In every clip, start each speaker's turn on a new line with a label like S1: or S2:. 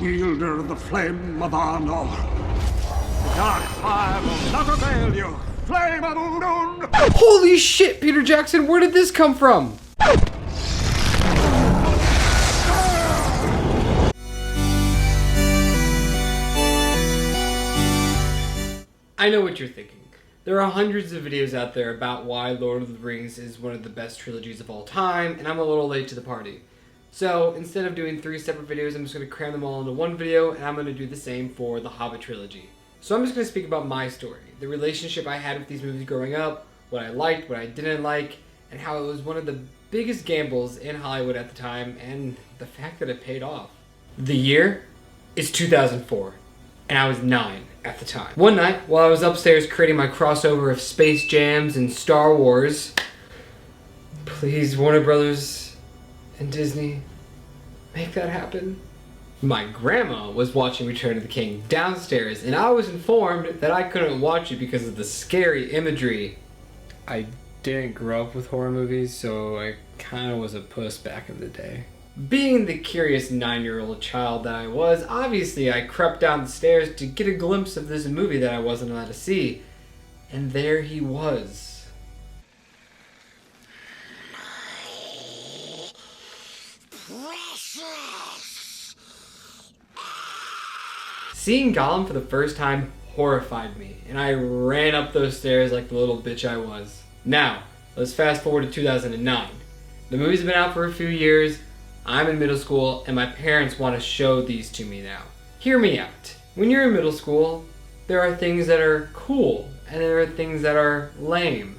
S1: wielder of the flame of Arnor. The dark fire will not avail you. Flame of Udun!
S2: Holy shit, Peter Jackson, where did this come from? I know what you're thinking. There are hundreds of videos out there about why Lord of the Rings is one of the best trilogies of all time, and I'm a little late to the party. So instead of doing 3 separate videos, I'm just going to cram them all into one video, and I'm going to do the same for the Hobbit trilogy. So I'm just going to speak about my story, the relationship I had with these movies growing up, what I liked, what I didn't like, and how it was one of the biggest gambles in Hollywood at the time, and the fact that it paid off. The year is 2004, and I was 9 at the time. One night, while I was upstairs creating my crossover of Space Jams and Star Wars, please, Warner Brothers and Disney, make that happen. My grandma was watching Return of the King downstairs, and I was informed that I couldn't watch it because of the scary imagery. I didn't grow up with horror movies, so I kind of was a puss back in the day. Being the curious 9-year-old child that I was, obviously I crept down the stairs to get a glimpse of this movie that I wasn't allowed to see. And there he was.
S1: Precious!
S2: Seeing Gollum for the first time horrified me, and I ran up those stairs like the little bitch I was. Now, let's fast forward to 2009. The movie's been out for a few years. I'm in middle school, and my parents want to show these to me now. Hear me out. When you're in middle school, there are things that are cool, and there are things that are lame.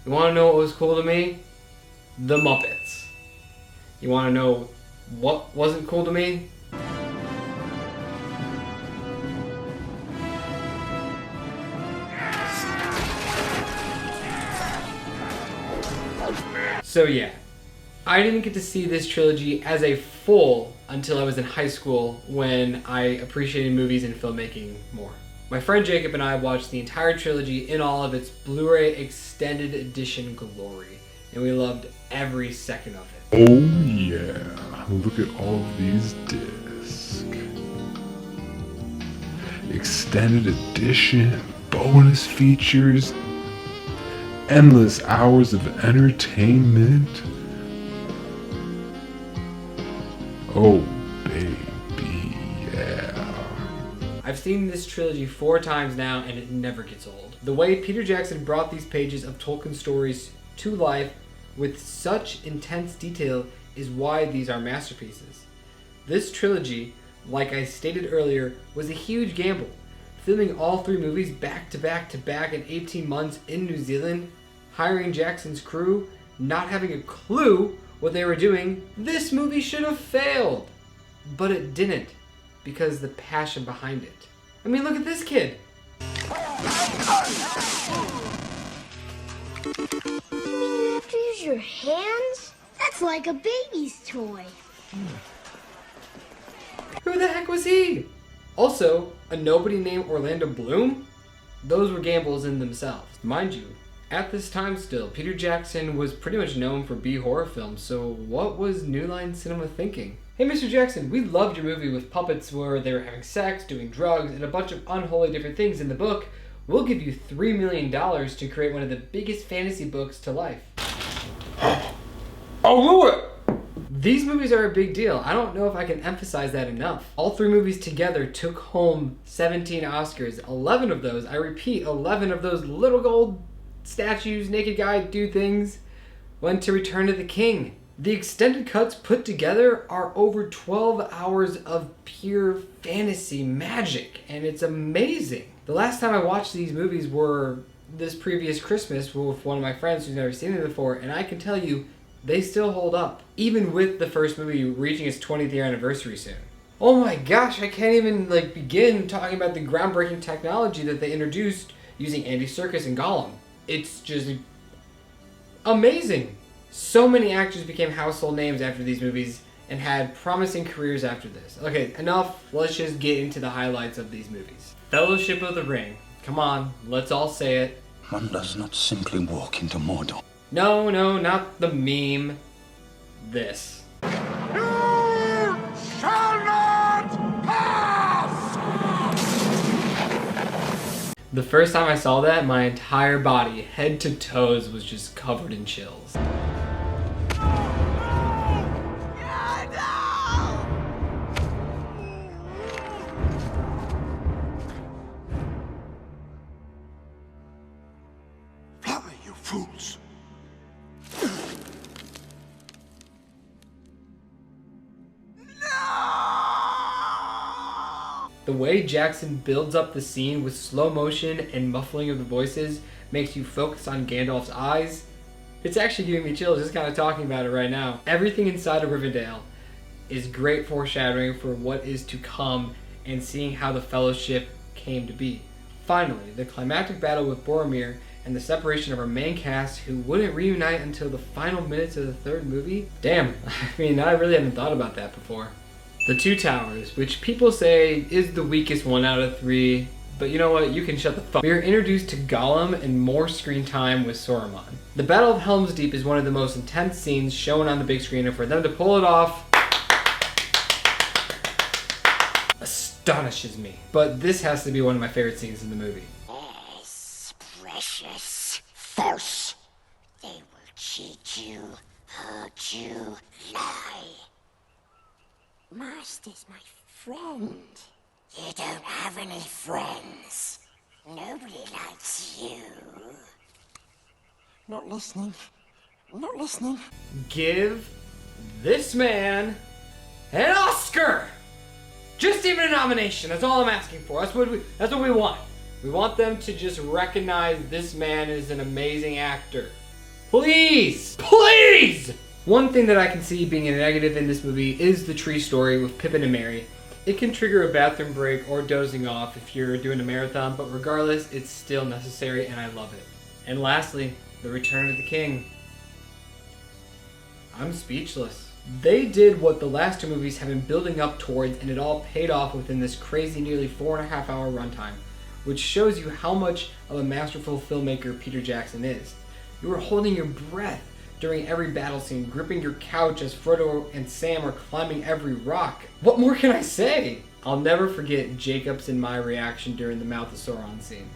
S2: You want to know what was cool to me? The Muppets. You want to know what wasn't cool to me? So yeah. I didn't get to see this trilogy as a full until I was in high school when I appreciated movies and filmmaking more. My friend Jacob and I watched the entire trilogy in all of its Blu-ray extended edition glory, and we loved every second of it.
S3: Oh yeah, look at all of these discs. Extended edition, bonus features, endless hours of entertainment. Oh, baby, yeah.
S2: I've seen this trilogy 4 times now, and it never gets old. The way Peter Jackson brought these pages of Tolkien stories to life with such intense detail is why these are masterpieces. This trilogy, like I stated earlier, was a huge gamble. Filming all 3 movies back to back to back in 18 months in New Zealand, hiring Jackson's crew, not having a clue what they were doing, this movie should have failed. But it didn't, because the passion behind it. I mean, look at this kid.
S4: You mean you have to use your hands? That's like a baby's toy.
S2: Who the heck was he? Also, a nobody named Orlando Bloom? Those were gambles in themselves. Mind you, at this time still, Peter Jackson was pretty much known for B-horror films, so what was New Line Cinema thinking? Hey Mr. Jackson, we loved your movie with puppets where they were having sex, doing drugs, and a bunch of unholy different things in the book. We'll give you $3 million to create one of the biggest fantasy books to life.
S3: I'll do it!
S2: These movies are a big deal. I don't know if I can emphasize that enough. All 3 movies together took home 17 Oscars. 11 of those, I repeat, 11 of those little gold statues, naked guy, do things, went to Return of the King. The extended cuts put together are over 12 hours of pure fantasy magic, and it's amazing. The last time I watched these movies were this previous Christmas with one of my friends who's never seen them before, and I can tell you, they still hold up, even with the first movie reaching its 20th year anniversary soon. Oh my gosh, I can't even begin talking about the groundbreaking technology that they introduced using Andy Serkis and Gollum. It's just amazing. So many actors became household names after these movies and had promising careers after this. Okay, enough. Let's just get into the highlights of these movies. Fellowship of the Ring. Come on, let's all say it.
S5: One does not simply walk into Mordor.
S2: No, not the meme. This.
S1: You shall not
S2: The first time I saw that, my entire body, head to toes, was just covered in chills.
S1: Fly, you fools!
S2: The way Jackson builds up the scene with slow motion and muffling of the voices makes you focus on Gandalf's eyes. It's actually giving me chills just kind of talking about it right now. Everything inside of Rivendell is great foreshadowing for what is to come and seeing how the Fellowship came to be. Finally, the climactic battle with Boromir and the separation of our main cast who wouldn't reunite until the final minutes of the third movie. Damn, I mean, I really haven't thought about that before. The Two Towers, which people say is the weakest one out of 3, but you know what, you can shut the fuck. We are introduced to Gollum and more screen time with Saruman. The Battle of Helm's Deep is one of the most intense scenes shown on the big screen, and for them to pull it off astonishes me. But this has to be one of my favorite scenes in the movie.
S6: Yes, precious. False. They will cheat you, hurt you, lie. Master's my friend. You don't have any friends. Nobody likes you. Not listening. Not listening.
S2: Give this man an Oscar! Just even a nomination, that's all I'm asking for. That's what we want. We want them to just recognize this man is an amazing actor. Please! Please! One thing that I can see being a negative in this movie is the tree story with Pippin and Merry. It can trigger a bathroom break or dozing off if you're doing a marathon, but regardless, it's still necessary and I love it. And lastly, the return of the king. I'm speechless. They did what the last 2 movies have been building up towards, and it all paid off within this crazy nearly 4.5 hour runtime, which shows you how much of a masterful filmmaker Peter Jackson is. You were holding your breath during every battle scene, gripping your couch as Frodo and Sam are climbing every rock. What more can I say? I'll never forget Jacob's and my reaction during the Mouth of Sauron scene.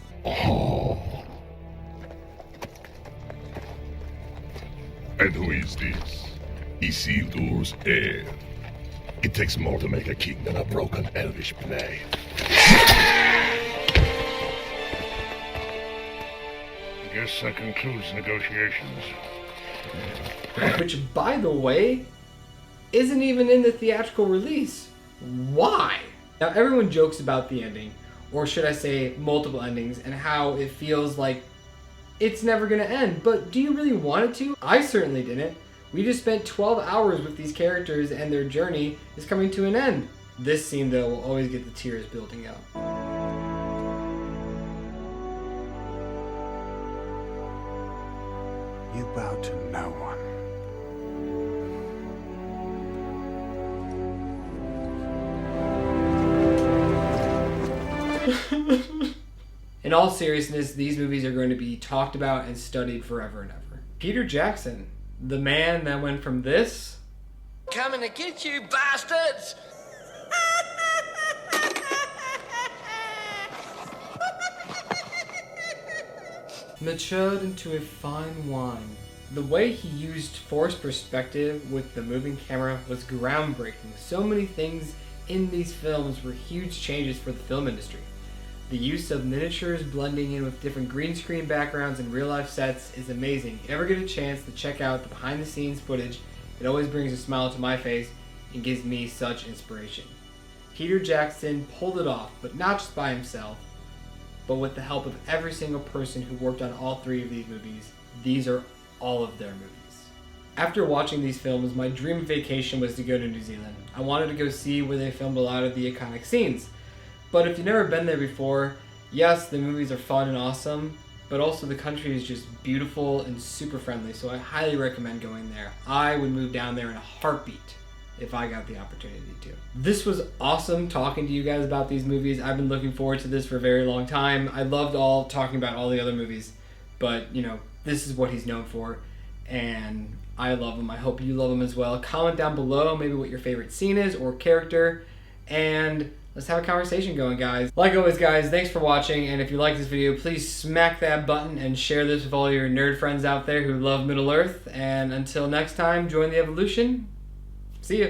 S3: And who is this? Isildur's heir. It takes more to make a king than a broken elvish blade.
S7: I guess that concludes negotiations.
S2: Which, by the way, isn't even in the theatrical release. Why? Now, everyone jokes about the ending, or should I say multiple endings, and how it feels like it's never gonna end. But do you really want it to? I certainly didn't. We just spent 12 hours with these characters and their journey is coming to an end. This scene, though, will always get the tears building up.
S1: You bow to no one.
S2: In all seriousness, these movies are going to be talked about and studied forever and ever. Peter Jackson, the man that went from this...
S8: Coming to get you, bastards!
S2: matured into a fine wine. The way he used forced perspective with the moving camera was groundbreaking. So many things in these films were huge changes for the film industry. The use of miniatures blending in with different green screen backgrounds and real life sets is amazing. If you ever get a chance to check out the behind the scenes footage, it always brings a smile to my face and gives me such inspiration. Peter Jackson pulled it off, but not just by himself, but with the help of every single person who worked on all three of these movies. These are all of their movies. After watching these films, my dream vacation was to go to New Zealand. I wanted to go see where they filmed a lot of the iconic scenes. But if you've never been there before, yes, the movies are fun and awesome, but also the country is just beautiful and super friendly, so I highly recommend going there. I would move down there in a heartbeat if I got the opportunity to. This was awesome talking to you guys about these movies. I've been looking forward to this for a very long time. I loved talking about all the other movies, but you know, this is what he's known for, and I love him. I hope you love him as well. Comment down below maybe what your favorite scene is or character, and let's have a conversation going, guys. Like always, guys, thanks for watching, and if you like this video, please smack that button and share this with all your nerd friends out there who love Middle-earth, and until next time, join the evolution. See ya.